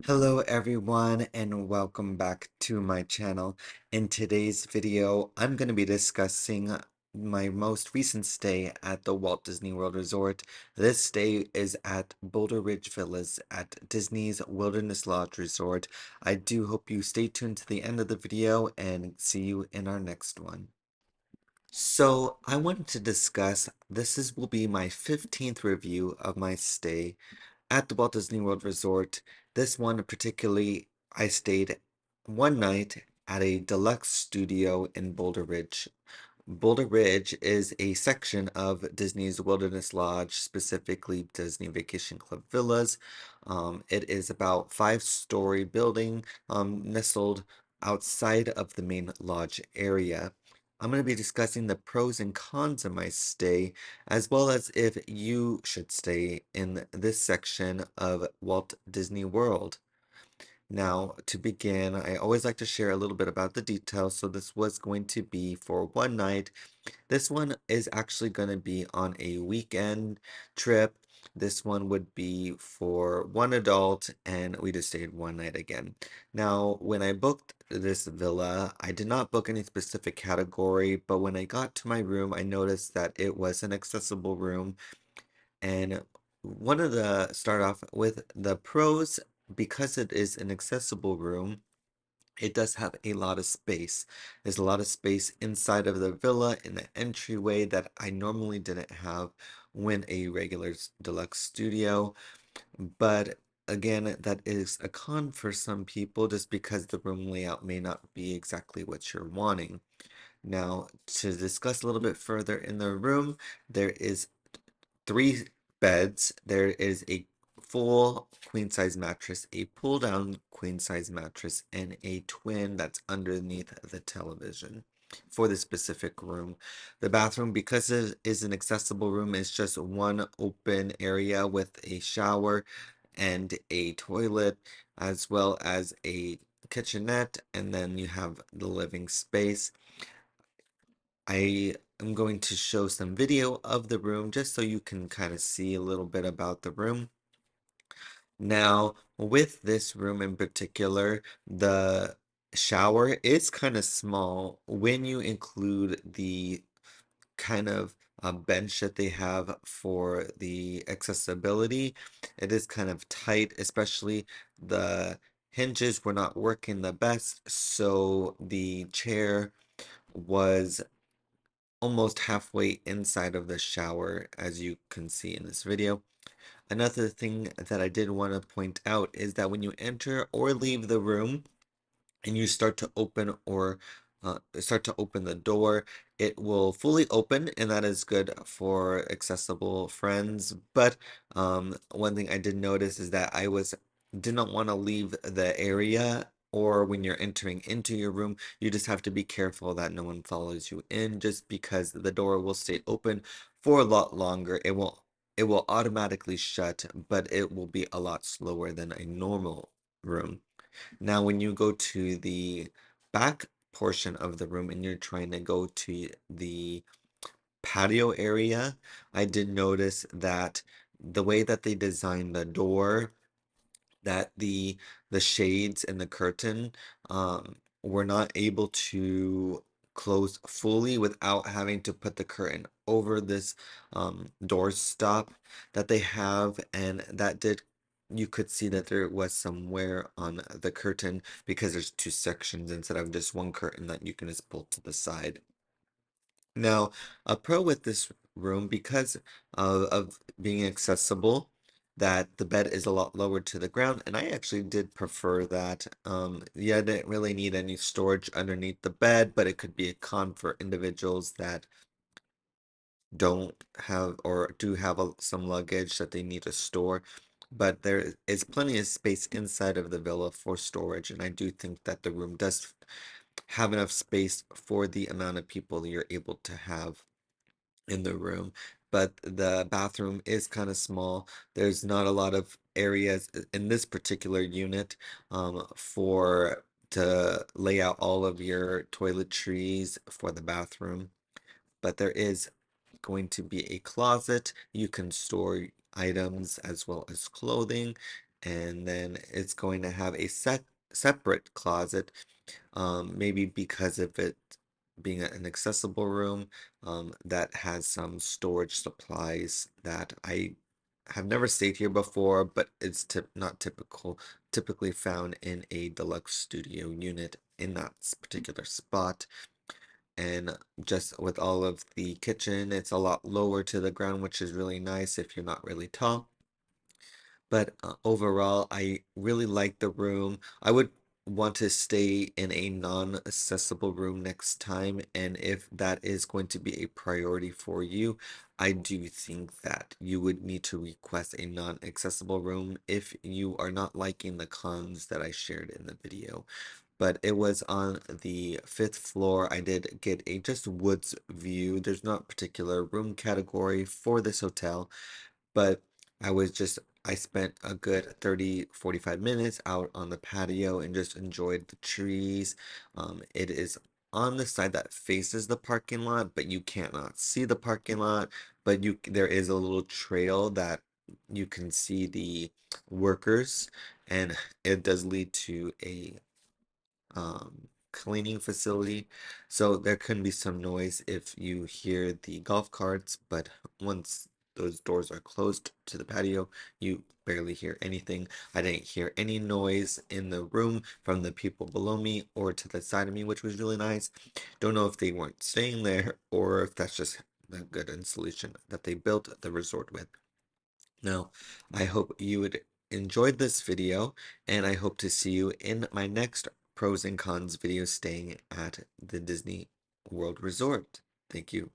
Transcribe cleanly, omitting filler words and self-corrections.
Hello everyone and welcome back to my channel. In today's video, I'm going to be discussing my most recent stay at the Walt Disney World Resort. This stay is at Boulder Ridge Villas at Disney's Wilderness Lodge Resort. I do hope you stay tuned to the end of the video and see you in our next one. So I wanted to discuss, will be my 15th review of my stay at the Walt Disney World Resort. This one particularly, I stayed one night at a deluxe studio in Boulder Ridge. Boulder Ridge is a section of Disney's Wilderness Lodge, specifically Disney Vacation Club Villas. It is about five-story building nestled outside of the main lodge area. I'm going to be discussing the pros and cons of my stay, as well as if you should stay in this section of Walt Disney World. Now, to begin, I always like to share a little bit about the details, so this was going to be for one night. This one is actually going to be on a weekend trip. This one would be for one adult, and we just stayed one night again. Now, when I booked this villa, I did not book any specific category, but when I got to my room, I noticed that it was an accessible room. And one of the start off with the pros, because it is an accessible room, it does have a lot of space. There's a lot of space inside of the villa in the entryway that I normally didn't have when a regular deluxe studio. But again, that is a con for some people just because the room layout may not be exactly what you're wanting. Now, to discuss a little bit further in the room, there is three beds. There is a full queen size mattress, a pull down queen size mattress, and a twin that's underneath the television for the specific room. The bathroom, because it is an accessible room, is just one open area with a shower and a toilet, as well as a kitchenette, and then you have the living space. I am going to show some video of the room just so you can kind of see a little bit about the room. Now, with this room in particular, the shower is kind of small when you include the kind of bench that they have for the accessibility. It is kind of tight, especially the hinges were not working the best, so the chair was almost halfway inside of the shower, as you can see in this video. Another thing that I did want to point out is that when you enter or leave the room and you start to open the door, it will fully open, and that is good for accessible friends. But one thing I did notice is that did not want to leave the area, or when you're entering into your room, you just have to be careful that no one follows you in, just because the door will stay open for a lot longer. It will automatically shut, but it will be a lot slower than a normal room. Now, when you go to the back portion of the room and you're trying to go to the patio area, I did notice that the way that they designed the door, that the shades and the curtain were not able to close fully without having to put the curtain over this door stop that they have, and that did you could see that there was some wear on the curtain because there's two sections instead of just one curtain that you can just pull to the side. Now, a pro with this room, because of being accessible, that the bed is a lot lower to the ground, and I actually did prefer that. Yeah, I didn't really need any storage underneath the bed, but it could be a con for individuals that don't have or do have some luggage that they need to store. But there is plenty of space inside of the villa for storage, and I do think that the room does have enough space for the amount of people you're able to have in the room, but the bathroom is kind of small. There's not a lot of areas in this particular unit for to lay out all of your toiletries for the bathroom, but there is going to be a closet. You can store items as well as clothing, and then it's going to have a separate closet, maybe because of it being an accessible room, that has some storage supplies that I have never stayed here before, but it's not typically found in a deluxe studio unit in that particular spot. And just with all of the kitchen, it's a lot lower to the ground, which is really nice if you're not really tall. But overall, I really like the room. I would want to stay in a non-accessible room next time, and if that is going to be a priority for you, I do think that you would need to request a non-accessible room if you are not liking the cons that I shared in the video. But it was on the fifth floor. I did get a just woods view. There's not particular room category for this hotel, but I spent a good 30-45 minutes out on the patio and just enjoyed the trees. It is on the side that faces the parking lot, but you cannot see the parking lot, but there is a little trail that you can see the workers, and it does lead to a cleaning facility. So there can be some noise if you hear the golf carts, but once those doors are closed to the patio, you barely hear anything. I didn't hear any noise in the room from the people below me or to the side of me, which was really nice. Don't know if they weren't staying there or if that's just the good insulation that they built the resort with. Now, I hope you would enjoyed this video, and I hope to see you in my next pros and cons video staying at the Disney World Resort. Thank you.